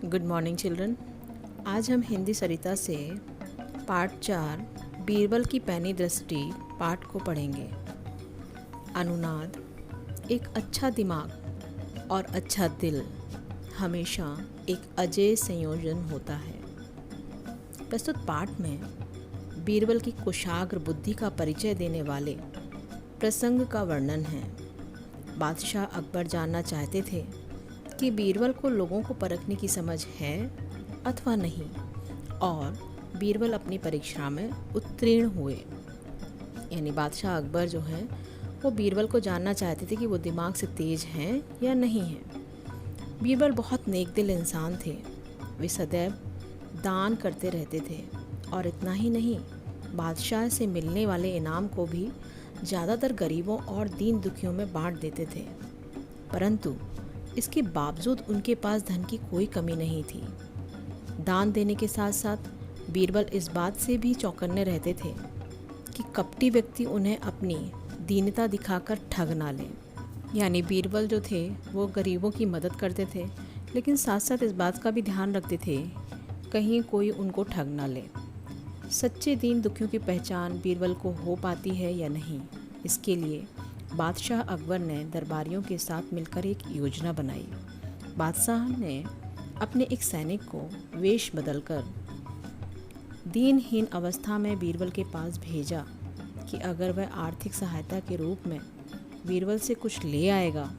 Good morning children. आज हम हिंदी सरिता से पाठ 4 बीरबल की पैनी दृष्टि पाठ को पढ़ेंगे। अनुनाद। एक अच्छा दिमाग और अच्छा दिल हमेशा एक अजेय संयोजन होता है। प्रस्तुत पाठ में बीरबल की कुशाग्र बुद्धि का परिचय देने वाले प्रसंग का वर्णन है। बादशाह अकबर जानना चाहते थे कि बीरबल को लोगों को परखने की समझ है अथवा नहीं, और बीरबल अपनी परीक्षा में उत्तीर्ण हुए। यानी बादशाह अकबर जो है वो बीरबल को जानना चाहते थे कि वो दिमाग से तेज हैं या नहीं हैं। बीरबल बहुत नेक दिल इंसान थे। वे सदैव दान करते रहते थे, और इतना ही नहीं, बादशाह से मिलने वाले इनाम को भी ज़्यादातर गरीबों और दीन दुखियों में बांट देते थे। परंतु इसके बावजूद उनके पास धन की कोई कमी नहीं थी। दान देने के साथ साथ बीरबल इस बात से भी चौकन्ने रहते थे कि कपटी व्यक्ति उन्हें अपनी दीनता दिखाकर ठग ना ले। यानी बीरबल जो थे वो गरीबों की मदद करते थे, लेकिन साथ साथ इस बात का भी ध्यान रखते थे कहीं कोई उनको ठग ना ले। सच्चे दीन दुखियों की पहचान बीरबल को हो पाती है या नहीं, इसके लिए बादशाह अकबर ने दरबारियों के साथ मिलकर एक योजना बनाई। बादशाह ने अपने एक सैनिक को वेश बदलकर दीनहीन अवस्था में बीरबल के पास भेजा कि अगर वह आर्थिक सहायता के रूप में बीरबल से कुछ ले आएगा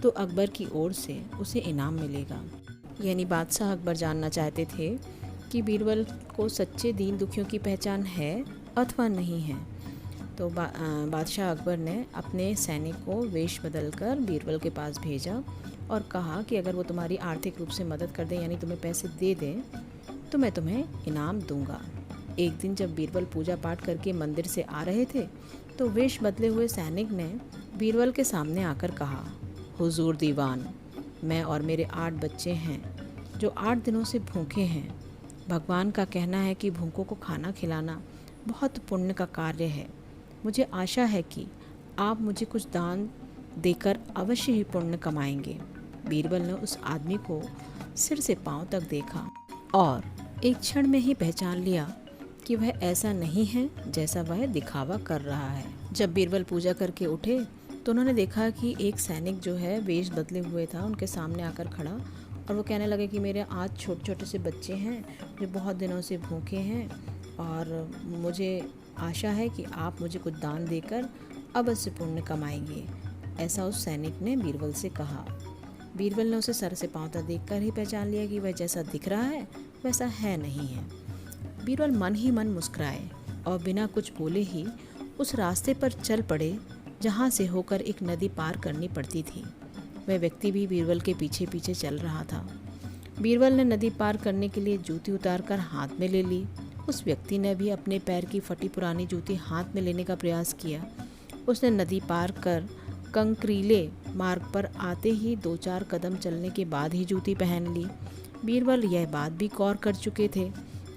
तो अकबर की ओर से उसे इनाम मिलेगा। यानी बादशाह अकबर जानना चाहते थे कि बीरबल को सच्चे दीन दुखियों की पहचान है अथवा नहीं है। तो बादशाह अकबर ने अपने सैनिक को वेश बदलकर बीरबल के पास भेजा और कहा कि अगर वो तुम्हारी आर्थिक रूप से मदद कर दें, यानी तुम्हें पैसे दे दें, तो मैं तुम्हें इनाम दूंगा। एक दिन जब बीरबल पूजा पाठ करके मंदिर से आ रहे थे तो वेश बदले हुए सैनिक ने बीरबल के सामने आकर कहा, हुजूर दीवान, मैं और मेरे 8 बच्चे हैं जो 8 दिनों से भूखे हैं। भगवान का कहना है कि भूखों को खाना खिलाना बहुत पुण्य का कार्य है। मुझे आशा है कि आप मुझे कुछ दान देकर अवश्य ही पुण्य कमाएंगे। बीरबल ने उस आदमी को सिर से पांव तक देखा और एक क्षण में ही पहचान लिया कि वह ऐसा नहीं है जैसा वह दिखावा कर रहा है। जब बीरबल पूजा करके उठे तो उन्होंने देखा कि एक सैनिक जो है वेश बदले हुए था उनके सामने आकर खड़ा, और वो कहने लगे कि मेरे 8 छोटे छोटे से बच्चे हैं जो बहुत दिनों से भूखे हैं, और मुझे आशा है कि आप मुझे कुछ दान देकर अवश्य पुण्य कमाएंगे। ऐसा उस सैनिक ने बीरबल से कहा। बीरबल ने उसे सर से पांव तक देखकर ही पहचान लिया कि वह जैसा दिख रहा है वैसा है नहीं है। बीरबल मन ही मन मुस्कुराए और बिना कुछ बोले ही उस रास्ते पर चल पड़े जहाँ से होकर एक नदी पार करनी पड़ती थी। वह व्यक्ति भी बीरबल के पीछे पीछे चल रहा था। बीरबल ने नदी पार करने के लिए जूती उतारकर हाथ में ले ली। उस व्यक्ति ने भी अपने पैर की फटी पुरानी जूती हाथ में लेने का प्रयास किया। उसने नदी पार कर कंकरीले मार्ग पर आते ही 2-4 कदम चलने के बाद ही जूती पहन ली। बीरबल यह बात भी गौर कर चुके थे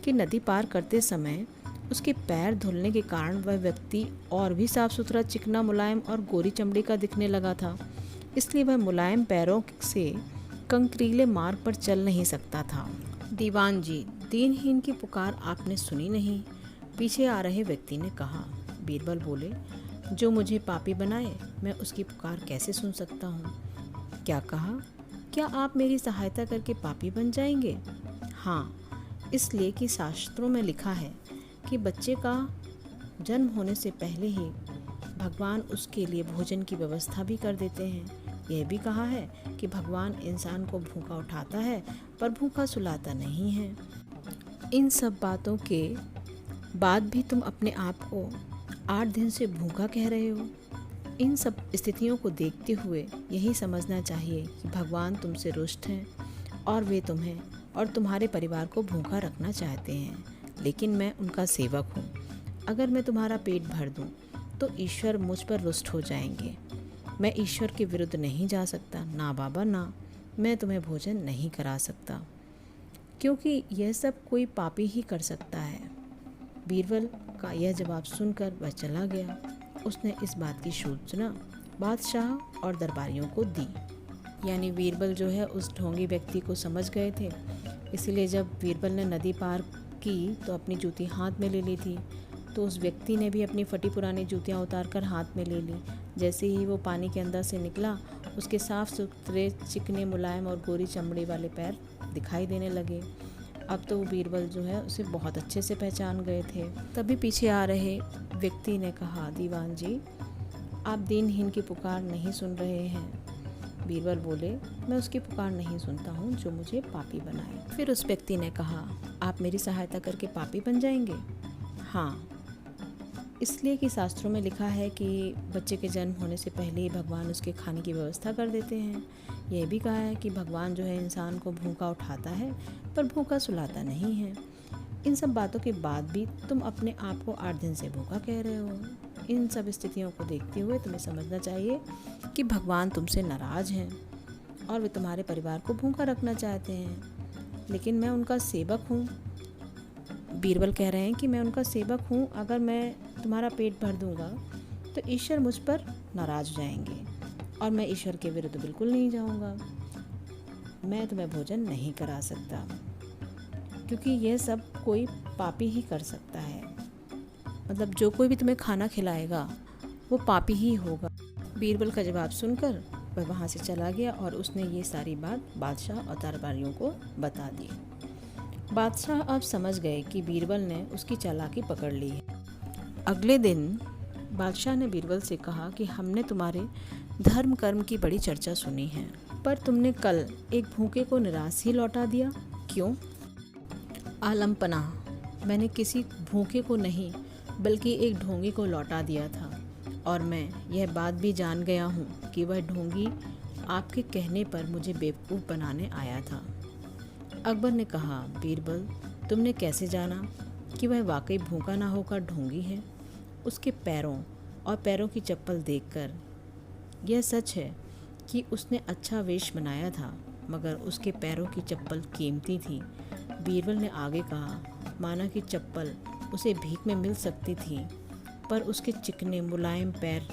कि नदी पार करते समय उसके पैर धुलने के कारण वह व्यक्ति और भी साफ सुथरा, चिकना, मुलायम और गोरी चमड़ी का दिखने लगा था। इसलिए वह मुलायम पैरों से कंकरीले मार्ग पर चल नहीं सकता था। दीवान जी, दीनहीन की पुकार आपने सुनी नहीं? पीछे आ रहे व्यक्ति ने कहा। बीरबल बोले, जो मुझे पापी बनाए मैं उसकी पुकार कैसे सुन सकता हूँ? क्या कहा? क्या आप मेरी सहायता करके पापी बन जाएंगे? हाँ, इसलिए कि शास्त्रों में लिखा है कि बच्चे का जन्म होने से पहले ही भगवान उसके लिए भोजन की व्यवस्था भी कर देते हैं। यह भी कहा है कि भगवान इंसान को भूखा उठाता है पर भूखा सुलाता नहीं है। इन सब बातों के बाद भी तुम अपने आप को 8 दिन से भूखा कह रहे हो। इन सब स्थितियों को देखते हुए यही समझना चाहिए कि भगवान तुमसे रुष्ट हैं और वे तुम्हें और तुम्हारे परिवार को भूखा रखना चाहते हैं, लेकिन मैं उनका सेवक हूँ। अगर मैं तुम्हारा पेट भर दूँ तो ईश्वर मुझ पर रुष्ट हो जाएंगे। मैं ईश्वर के विरुद्ध नहीं जा सकता। ना बाबा ना, मैं तुम्हें भोजन नहीं करा सकता, क्योंकि यह सब कोई पापी ही कर सकता है। बीरबल का यह जवाब सुनकर वह चला गया। उसने इस बात की सूचना बादशाह और दरबारियों को दी। यानी बीरबल जो है उस ढोंगी व्यक्ति को समझ गए थे। इसीलिए जब बीरबल ने नदी पार की तो अपनी जूती हाथ में ले ली थी, तो उस व्यक्ति ने भी अपनी फटी पुरानी जूतियाँ उतार कर हाथ में ले ली। जैसे ही वो पानी के अंदर से निकला, उसके साफ सुथरे चिकने मुलायम और गोरी चमड़ी वाले पैर दिखाई देने लगे। अब तो वो बीरबल जो है उसे बहुत अच्छे से पहचान गए थे। तभी पीछे आ रहे व्यक्ति ने कहा, दीवान जी, आप दीनहीन की पुकार नहीं सुन रहे हैं। बीरबल बोले, मैं उसकी पुकार नहीं सुनता हूँ जो मुझे पापी बनाए। फिर उस व्यक्ति ने कहा, आप मेरी सहायता करके पापी बन जाएंगे? हाँ, इसलिए कि शास्त्रों में लिखा है कि बच्चे के जन्म होने से पहले ही भगवान उसके खाने की व्यवस्था कर देते हैं। यह भी कहा है कि भगवान जो है इंसान को भूखा उठाता है पर भूखा सुलाता नहीं है। इन सब बातों के बाद भी तुम अपने आप को 8 दिन से भूखा कह रहे हो। इन सब स्थितियों को देखते हुए तुम्हें समझना चाहिए कि भगवान तुमसे नाराज़ हैं और वे तुम्हारे परिवार को भूखा रखना चाहते हैं। लेकिन मैं उनका सेवक हूँ। बीरबल कह रहे हैं कि मैं उनका सेवक हूँ, अगर मैं तुम्हारा पेट भर दूंगा तो ईश्वर मुझ पर नाराज़ हो जाएंगे और मैं ईश्वर के विरुद्ध बिल्कुल नहीं जाऊंगा। मैं तुम्हें भोजन नहीं करा सकता, क्योंकि यह सब कोई पापी ही कर सकता है। मतलब जो कोई भी तुम्हें खाना खिलाएगा वो पापी ही होगा। बीरबल का जवाब सुनकर वह वहाँ से चला गया और उसने ये सारी बात बादशाह और दरबारियों को बता दी। बादशाह अब समझ गए कि बीरबल ने उसकी चालाकी पकड़ ली है। अगले दिन बादशाह ने बीरबल से कहा कि हमने तुम्हारे धर्म कर्म की बड़ी चर्चा सुनी है, पर तुमने कल एक भूखे को निराश ही लौटा दिया, क्यों? आलम पनाह, मैंने किसी भूखे को नहीं बल्कि एक ढोंगी को लौटा दिया था, और मैं यह बात भी जान गया हूँ कि वह ढोंगी आपके कहने पर मुझे बेवकूफ़ बनाने आया था। अकबर ने कहा, बीरबल, तुमने कैसे जाना कि वह वाकई भूखा ना होकर ढोंगी है? उसके पैरों और पैरों की चप्पल देखकर यह सच है कि उसने अच्छा वेश बनाया था, मगर उसके पैरों की चप्पल कीमती थी। बीरबल ने आगे कहा, माना कि चप्पल उसे भीख में मिल सकती थी, पर उसके चिकने मुलायम पैर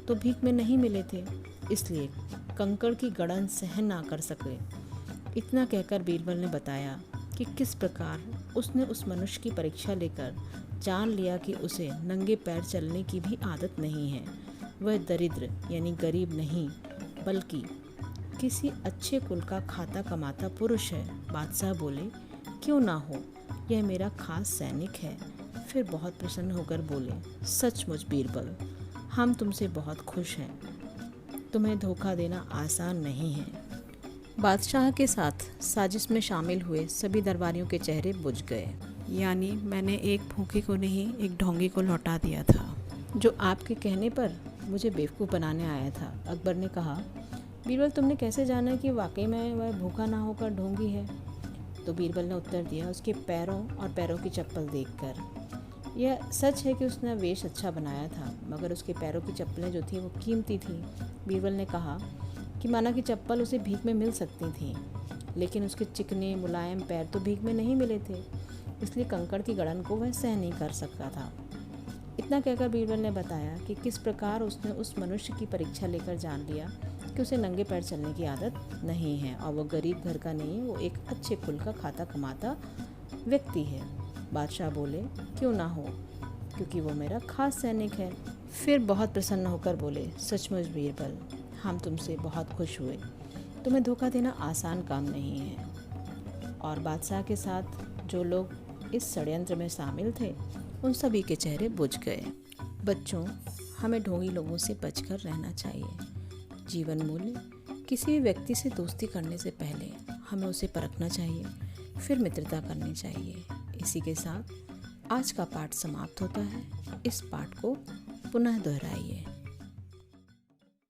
तो भीख में नहीं मिले थे, इसलिए कंकड़ की गड़न सहन ना कर सके। इतना कहकर बीरबल ने बताया कि किस प्रकार उसने उस मनुष्य की परीक्षा लेकर जान लिया कि उसे नंगे पैर चलने की भी आदत नहीं है। वह दरिद्र यानी गरीब नहीं, बल्कि किसी अच्छे कुल का खाता कमाता पुरुष है। बादशाह बोले, क्यों ना हो, यह मेरा खास सैनिक है। फिर बहुत प्रसन्न होकर बोले, सचमुच बीरबल, हम तुमसे बहुत खुश हैं। तुम्हें धोखा देना आसान नहीं है। बादशाह के साथ साजिश में शामिल हुए सभी दरबारियों के चेहरे बुझ गए। यानी मैंने एक भूखे को नहीं, एक ढोंगी को लौटा दिया था, जो आपके कहने पर मुझे बेवकूफ़ बनाने आया था। अकबर ने कहा, बीरबल, तुमने कैसे जाना कि वाकई में वह भूखा ना होकर ढोंगी है? तो बीरबल ने उत्तर दिया, उसके पैरों और पैरों की चप्पल देखकर। यह सच है कि उसने वेश अच्छा बनाया था, मगर उसके पैरों की चप्पलें जो थी वो कीमती थी। बीरबल ने कहा कि माना कि चप्पल उसे भीख में मिल सकती थी, लेकिन उसके चिकने मुलायम पैर तो भीख में नहीं मिले थे, इसलिए कंकड़ की गड़न को वह सहन नहीं कर सकता था। इतना कहकर बीरबल ने बताया कि किस प्रकार उसने उस मनुष्य की परीक्षा लेकर जान लिया कि उसे नंगे पैर चलने की आदत नहीं है और वो गरीब घर का नहीं, वो एक अच्छे कुल का खाता कमाता व्यक्ति है। बादशाह बोले, क्यों ना हो, क्योंकि वो मेरा खास सैनिक है। फिर बहुत प्रसन्न होकर बोले, सचमुच बीरबल, हम तुमसे बहुत खुश हुए। तुम्हें धोखा देना आसान काम नहीं है। और बादशाह के साथ जो लोग इस षड्यंत्र में शामिल थे, उन सभी के चेहरे बुझ गए। बच्चों, हमें ढोंगी लोगों से बचकर रहना चाहिए। जीवन मूल्य, किसी भी व्यक्ति से दोस्ती करने से पहले हमें उसे परखना चाहिए, फिर मित्रता करनी चाहिए। इसी के साथ आज का पाठ समाप्त होता है। इस पाठ को पुनः दोहराइए।